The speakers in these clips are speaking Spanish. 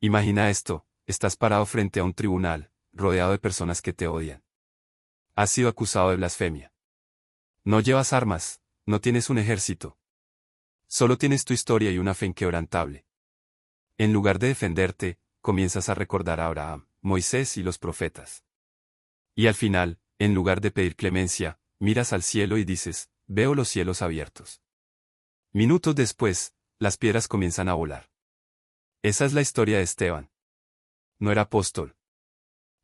Imagina esto, estás parado frente a un tribunal, rodeado de personas que te odian. Has sido acusado de blasfemia. No llevas armas, no tienes un ejército. Solo tienes tu historia y una fe inquebrantable. En lugar de defenderte, comienzas a recordar a Abraham, Moisés y los profetas. Y al final, en lugar de pedir clemencia, miras al cielo y dices, veo los cielos abiertos. Minutos después, las piedras comienzan a volar. Esa es la historia de Esteban. No era apóstol.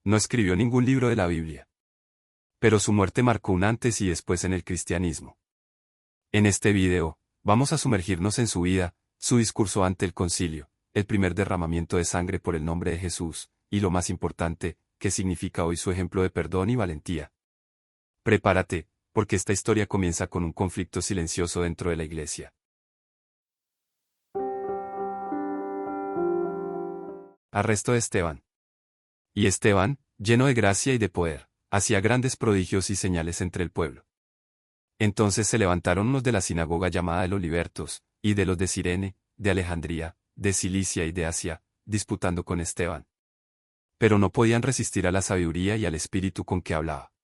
No escribió ningún libro de la Biblia. Pero su muerte marcó un antes y después en el cristianismo. En este video, vamos a sumergirnos en su vida, su discurso ante el concilio, el primer derramamiento de sangre por el nombre de Jesús, y lo más importante, qué significa hoy su ejemplo de perdón y valentía. Prepárate, porque esta historia comienza con un conflicto silencioso dentro de la iglesia. Arresto de Esteban. Y Esteban, lleno de gracia y de poder, hacía grandes prodigios y señales entre el pueblo. Entonces se levantaron unos de la sinagoga llamada de los libertos, y de los de Cirene, de Alejandría, de Cilicia y de Asia, disputando con Esteban. Pero no podían resistir a la sabiduría y al espíritu con que hablaba.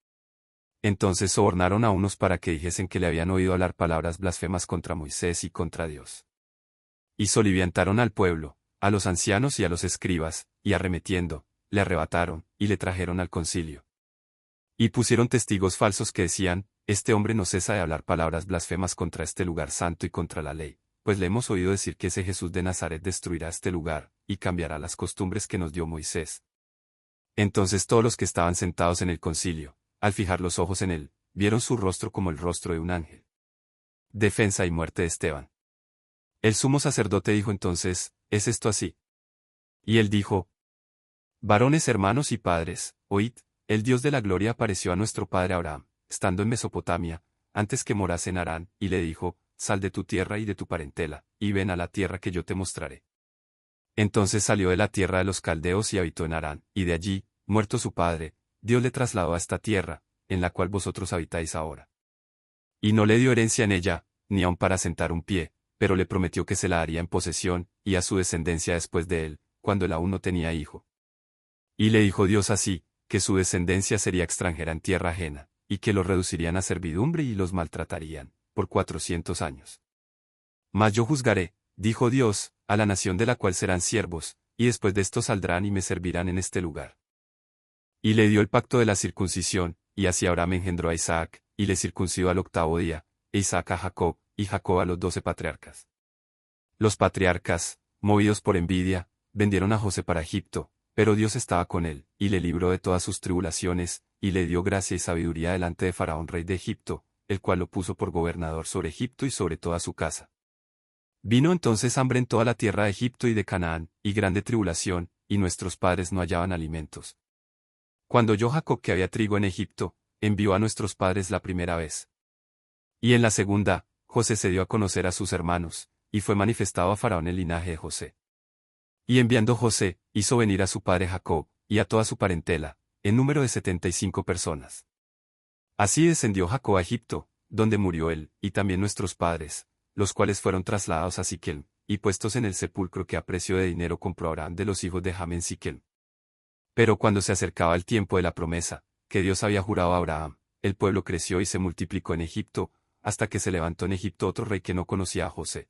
Entonces sobornaron a unos para que dijesen que le habían oído hablar palabras blasfemas contra Moisés y contra Dios. Y soliviantaron al pueblo, a los ancianos y a los escribas, y arremetiendo, le arrebataron, y le trajeron al concilio. Y pusieron testigos falsos que decían, este hombre no cesa de hablar palabras blasfemas contra este lugar santo y contra la ley, pues le hemos oído decir que ese Jesús de Nazaret destruirá este lugar, y cambiará las costumbres que nos dio Moisés. Entonces todos los que estaban sentados en el concilio, al fijar los ojos en él, vieron su rostro como el rostro de un ángel. Defensa y muerte de Esteban. El sumo sacerdote dijo entonces, ¿es esto así? Y él dijo, varones hermanos y padres, oíd, el Dios de la gloria apareció a nuestro padre Abraham, estando en Mesopotamia, antes que morase en Harán, y le dijo, sal de tu tierra y de tu parentela, y ven a la tierra que yo te mostraré. Entonces salió de la tierra de los caldeos y habitó en Harán, y de allí, muerto su padre, Dios le trasladó a esta tierra, en la cual vosotros habitáis ahora. Y no le dio herencia en ella, ni aun para sentar un pie, pero le prometió que se la daría en posesión, y a su descendencia después de él, cuando él aún no tenía hijo. Y le dijo Dios así, que su descendencia sería extranjera en tierra ajena, y que los reducirían a servidumbre y los maltratarían, por 400 años. Mas yo juzgaré, dijo Dios, a la nación de la cual serán siervos, y después de esto saldrán y me servirán en este lugar. Y le dio el pacto de la circuncisión, y así Abraham engendró a Isaac, y le circuncidó al 8º día, e Isaac a Jacob, y Jacob a los 12 patriarcas. Los patriarcas, movidos por envidia, vendieron a José para Egipto, pero Dios estaba con él, y le libró de todas sus tribulaciones, y le dio gracia y sabiduría delante de Faraón rey de Egipto, el cual lo puso por gobernador sobre Egipto y sobre toda su casa. Vino entonces hambre en toda la tierra de Egipto y de Canaán, y grande tribulación, y nuestros padres no hallaban alimentos. Cuando oyó Jacob que había trigo en Egipto, envió a nuestros padres la primera vez. Y en la segunda, José se dio a conocer a sus hermanos, y fue manifestado a Faraón el linaje de José. Y enviando José, hizo venir a su padre Jacob, y a toda su parentela, en número de 75 personas. Así descendió Jacob a Egipto, donde murió él, y también nuestros padres, los cuales fueron trasladados a Siquem, y puestos en el sepulcro que a precio de dinero compró Abraham de los hijos de Ham en Siquem. Pero cuando se acercaba el tiempo de la promesa, que Dios había jurado a Abraham, el pueblo creció y se multiplicó en Egipto, hasta que se levantó en Egipto otro rey que no conocía a José.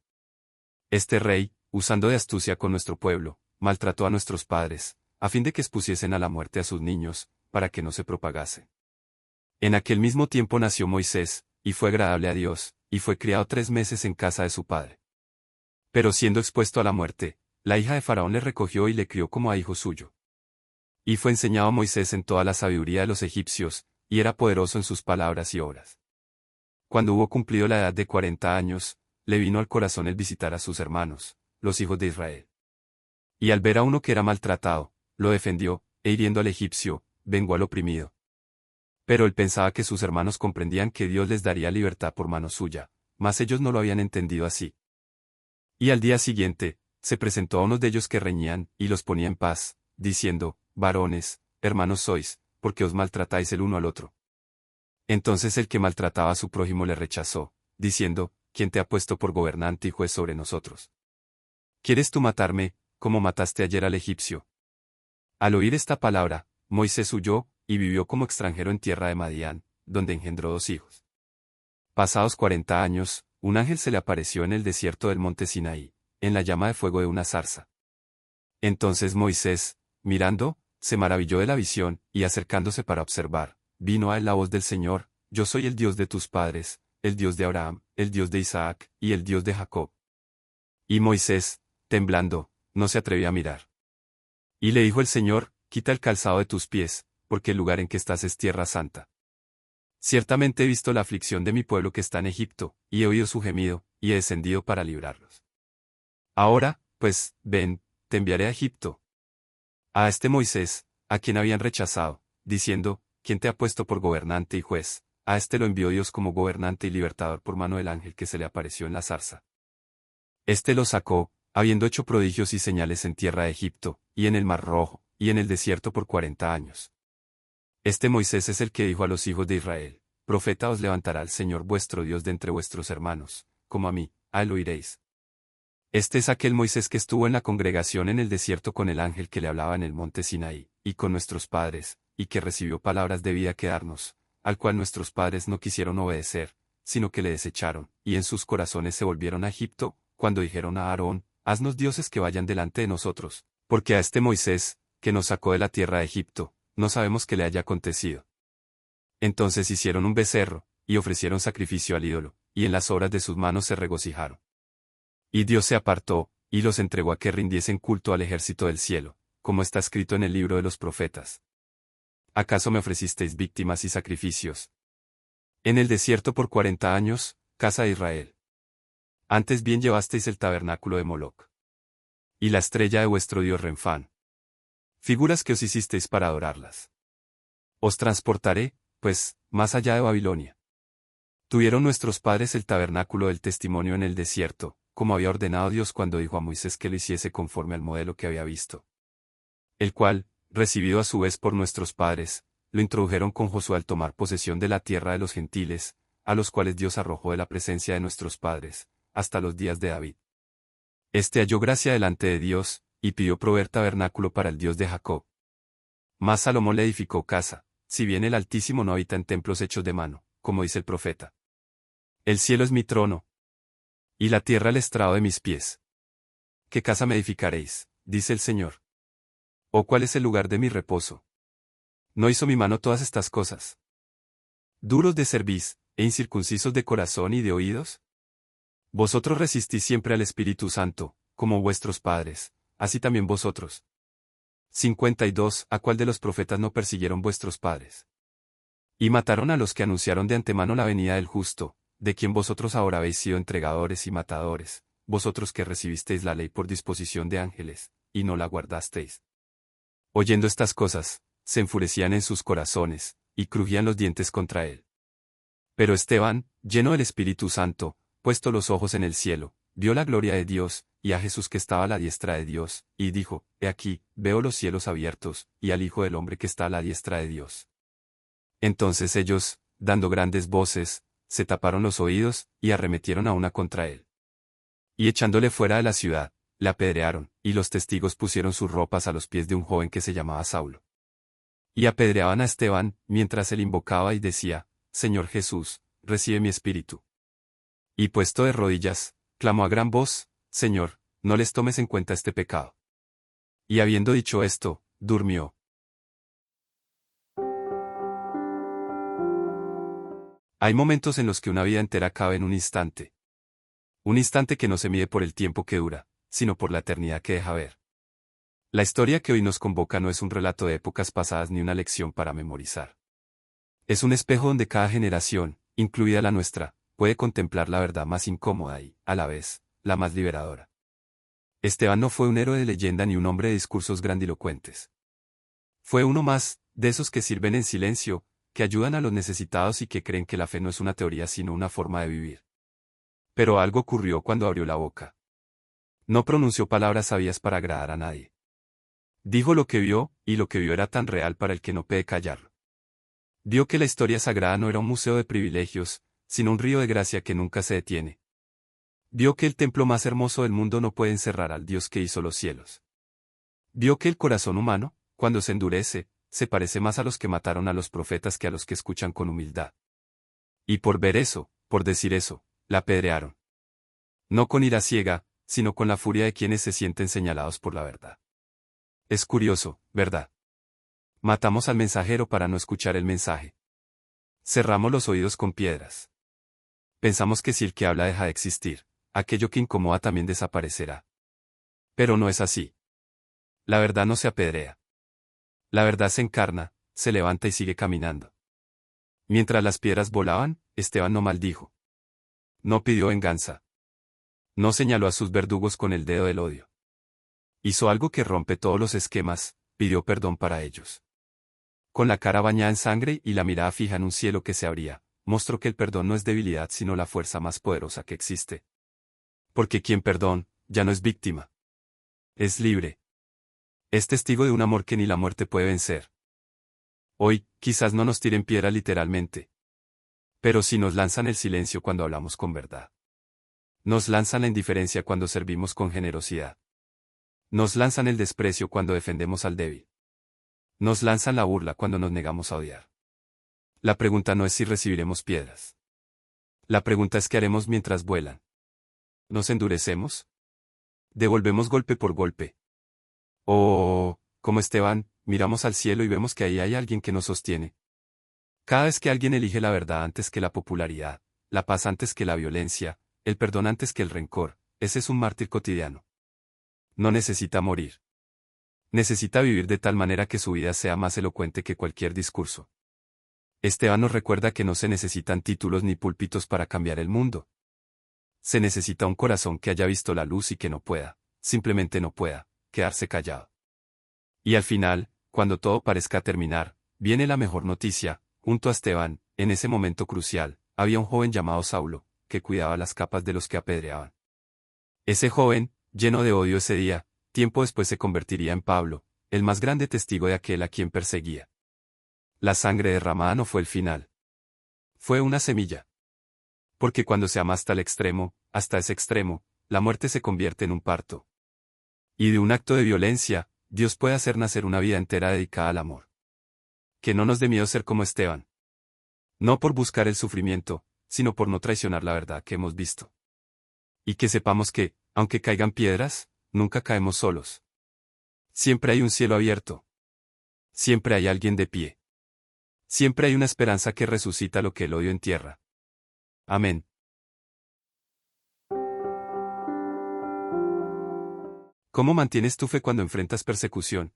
Este rey, usando de astucia con nuestro pueblo, maltrató a nuestros padres, a fin de que expusiesen a la muerte a sus niños, para que no se propagase. En aquel mismo tiempo nació Moisés, y fue agradable a Dios, y fue criado 3 meses en casa de su padre. Pero siendo expuesto a la muerte, la hija de Faraón le recogió y le crió como a hijo suyo. Y fue enseñado a Moisés en toda la sabiduría de los egipcios, y era poderoso en sus palabras y obras. Cuando hubo cumplido la edad de 40 años, le vino al corazón el visitar a sus hermanos, los hijos de Israel. Y al ver a uno que era maltratado, lo defendió, e hiriendo al egipcio, vengó al oprimido. Pero él pensaba que sus hermanos comprendían que Dios les daría libertad por mano suya, mas ellos no lo habían entendido así. Y al día siguiente, se presentó a unos de ellos que reñían, y los ponía en paz, diciendo, varones, hermanos sois, porque os maltratáis el uno al otro. Entonces el que maltrataba a su prójimo le rechazó, diciendo, ¿quién te ha puesto por gobernante y juez sobre nosotros? ¿Quieres tú matarme, como mataste ayer al egipcio. Al oír esta palabra, Moisés huyó, y vivió como extranjero en tierra de Madián, donde engendró 2 hijos. Pasados 40 años, un ángel se le apareció en el desierto del monte Sinaí, en la llama de fuego de una zarza. Entonces Moisés, mirando, se maravilló de la visión, y acercándose para observar, vino a él la voz del Señor: Yo soy el Dios de tus padres, el Dios de Abraham, el Dios de Isaac, y el Dios de Jacob. Y Moisés, temblando, no se atrevió a mirar. Y le dijo el Señor: Quita el calzado de tus pies, porque el lugar en que estás es tierra santa. Ciertamente he visto la aflicción de mi pueblo que está en Egipto, y he oído su gemido, y he descendido para librarlos. Ahora, pues, ven, te enviaré a Egipto. A este Moisés, a quien habían rechazado, diciendo: ¿Quién te ha puesto por gobernante y juez? A este lo envió Dios como gobernante y libertador por mano del ángel que se le apareció en la zarza. Este lo sacó, habiendo hecho prodigios y señales en tierra de Egipto, y en el Mar Rojo, y en el desierto por 40 años. Este Moisés es el que dijo a los hijos de Israel: Profeta os levantará el Señor vuestro Dios de entre vuestros hermanos, como a mí, a él oiréis. Este es aquel Moisés que estuvo en la congregación en el desierto con el ángel que le hablaba en el monte Sinaí, y con nuestros padres, y que recibió palabras de vida que darnos, al cual nuestros padres no quisieron obedecer, sino que le desecharon, y en sus corazones se volvieron a Egipto, cuando dijeron a Aarón: Haznos dioses que vayan delante de nosotros, porque a este Moisés, que nos sacó de la tierra de Egipto, no sabemos qué le haya acontecido. Entonces hicieron un becerro, y ofrecieron sacrificio al ídolo, y en las obras de sus manos se regocijaron. Y Dios se apartó, y los entregó a que rindiesen culto al ejército del cielo, como está escrito en el libro de los profetas. ¿Acaso me ofrecisteis víctimas y sacrificios en el desierto por 40 años, casa de Israel? Antes bien llevasteis el tabernáculo de Moloc y la estrella de vuestro dios Renfán, figuras que os hicisteis para adorarlas. Os transportaré, pues, más allá de Babilonia. Tuvieron nuestros padres el tabernáculo del testimonio en el desierto, como había ordenado Dios cuando dijo a Moisés que lo hiciese conforme al modelo que había visto. El cual, recibido a su vez por nuestros padres, lo introdujeron con Josué al tomar posesión de la tierra de los gentiles, a los cuales Dios arrojó de la presencia de nuestros padres, hasta los días de David. Este halló gracia delante de Dios, y pidió proveer tabernáculo para el Dios de Jacob. Mas Salomón le edificó casa, si bien el Altísimo no habita en templos hechos de mano, como dice el profeta. El cielo es mi trono, y la tierra el estrado de mis pies. ¿Qué casa me edificaréis?, dice el Señor. ¿O cuál es el lugar de mi reposo? ¿No hizo mi mano todas estas cosas? ¿Duros de cerviz, e incircuncisos de corazón y de oídos? Vosotros resistís siempre al Espíritu Santo, como vuestros padres, así también vosotros. 52. ¿A cuál de los profetas no persiguieron vuestros padres? Y mataron a los que anunciaron de antemano la venida del justo, de quien vosotros ahora habéis sido entregadores y matadores, vosotros que recibisteis la ley por disposición de ángeles, y no la guardasteis. Oyendo estas cosas, se enfurecían en sus corazones, y crujían los dientes contra él. Pero Esteban, lleno del Espíritu Santo, puesto los ojos en el cielo, vio la gloria de Dios, y a Jesús que estaba a la diestra de Dios, y dijo: He aquí, veo los cielos abiertos, y al Hijo del Hombre que está a la diestra de Dios. Entonces ellos, dando grandes voces, se taparon los oídos, y arremetieron a una contra él. Y echándole fuera de la ciudad, le apedrearon, y los testigos pusieron sus ropas a los pies de un joven que se llamaba Saulo. Y apedreaban a Esteban, mientras él invocaba y decía: Señor Jesús, recibe mi espíritu. Y puesto de rodillas, clamó a gran voz: Señor, no les tomes en cuenta este pecado. Y habiendo dicho esto, durmió. Hay momentos en los que una vida entera cabe en un instante. Un instante que no se mide por el tiempo que dura, sino por la eternidad que deja ver. La historia que hoy nos convoca no es un relato de épocas pasadas ni una lección para memorizar. Es un espejo donde cada generación, incluida la nuestra, puede contemplar la verdad más incómoda y, a la vez, la más liberadora. Esteban no fue un héroe de leyenda ni un hombre de discursos grandilocuentes. Fue uno más, de esos que sirven en silencio, que ayudan a los necesitados y que creen que la fe no es una teoría sino una forma de vivir. Pero algo ocurrió cuando abrió la boca. No pronunció palabras sabias para agradar a nadie. Dijo lo que vio, y lo que vio era tan real para el que no puede callarlo. Vio que la historia sagrada no era un museo de privilegios, sino un río de gracia que nunca se detiene. Vio que el templo más hermoso del mundo no puede encerrar al Dios que hizo los cielos. Vio que el corazón humano, cuando se endurece, se parece más a los que mataron a los profetas que a los que escuchan con humildad. Y por ver eso, por decir eso, la apedrearon. No con ira ciega, sino con la furia de quienes se sienten señalados por la verdad. Es curioso, ¿verdad? Matamos al mensajero para no escuchar el mensaje. Cerramos los oídos con piedras. Pensamos que si el que habla deja de existir, aquello que incomoda también desaparecerá. Pero no es así. La verdad no se apedrea. La verdad se encarna, se levanta y sigue caminando. Mientras las piedras volaban, Esteban no maldijo. No pidió venganza. No señaló a sus verdugos con el dedo del odio. Hizo algo que rompe todos los esquemas, pidió perdón para ellos. Con la cara bañada en sangre y la mirada fija en un cielo que se abría, mostró que el perdón no es debilidad sino la fuerza más poderosa que existe. Porque quien perdona, ya no es víctima. Es libre. Es testigo de un amor que ni la muerte puede vencer. Hoy, quizás no nos tiren piedra literalmente. Pero sí nos lanzan el silencio cuando hablamos con verdad. Nos lanzan la indiferencia cuando servimos con generosidad. Nos lanzan el desprecio cuando defendemos al débil. Nos lanzan la burla cuando nos negamos a odiar. La pregunta no es si recibiremos piedras. La pregunta es qué haremos mientras vuelan. ¿Nos endurecemos? ¿Devolvemos golpe por golpe? O, como Esteban, miramos al cielo y vemos que ahí hay alguien que nos sostiene. Cada vez que alguien elige la verdad antes que la popularidad, la paz antes que la violencia, el perdón antes que el rencor, ese es un mártir cotidiano. No necesita morir. Necesita vivir de tal manera que su vida sea más elocuente que cualquier discurso. Esteban nos recuerda que no se necesitan títulos ni púlpitos para cambiar el mundo. Se necesita un corazón que haya visto la luz y que no pueda, simplemente no pueda, quedarse callado. Y al final, cuando todo parezca terminar, viene la mejor noticia. Junto a Esteban, en ese momento crucial, había un joven llamado Saulo, que cuidaba las capas de los que apedreaban. Ese joven, lleno de odio ese día, tiempo después se convertiría en Pablo, el más grande testigo de aquel a quien perseguía. La sangre derramada no fue el final. Fue una semilla. Porque cuando se ama hasta el extremo, hasta ese extremo, la muerte se convierte en un parto. Y de un acto de violencia, Dios puede hacer nacer una vida entera dedicada al amor. Que no nos dé miedo ser como Esteban. No por buscar el sufrimiento, sino por no traicionar la verdad que hemos visto. Y que sepamos que, aunque caigan piedras, nunca caemos solos. Siempre hay un cielo abierto. Siempre hay alguien de pie. Siempre hay una esperanza que resucita lo que el odio entierra. Amén. ¿Cómo mantienes tu fe cuando enfrentas persecución?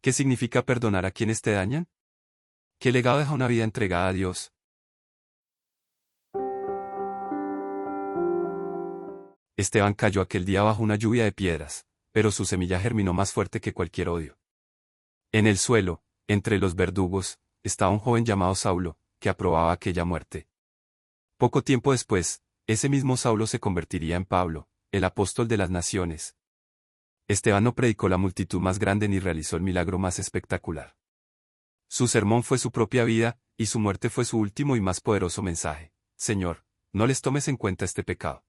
¿Qué significa perdonar a quienes te dañan? ¿Qué legado deja una vida entregada a Dios? Esteban cayó aquel día bajo una lluvia de piedras, pero su semilla germinó más fuerte que cualquier odio. En el suelo, entre los verdugos, estaba un joven llamado Saulo, que aprobaba aquella muerte. Poco tiempo después, ese mismo Saulo se convertiría en Pablo, el apóstol de las naciones. Esteban no predicó la multitud más grande ni realizó el milagro más espectacular. Su sermón fue su propia vida, y su muerte fue su último y más poderoso mensaje. Señor, no les tomes en cuenta este pecado.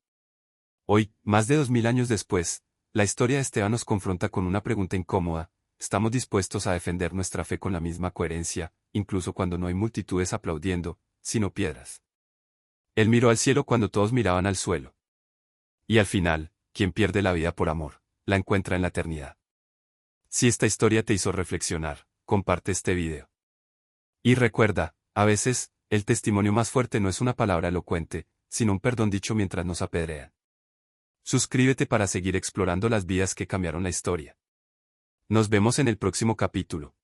Hoy, más de 2000 años después, la historia de Esteban nos confronta con una pregunta incómoda: ¿estamos dispuestos a defender nuestra fe con la misma coherencia, incluso cuando no hay multitudes aplaudiendo, sino piedras? Él miró al cielo cuando todos miraban al suelo. Y al final, quien pierde la vida por amor, la encuentra en la eternidad. Si esta historia te hizo reflexionar, comparte este video. Y recuerda, a veces, el testimonio más fuerte no es una palabra elocuente, sino un perdón dicho mientras nos apedrean. Suscríbete para seguir explorando las vidas que cambiaron la historia. Nos vemos en el próximo capítulo.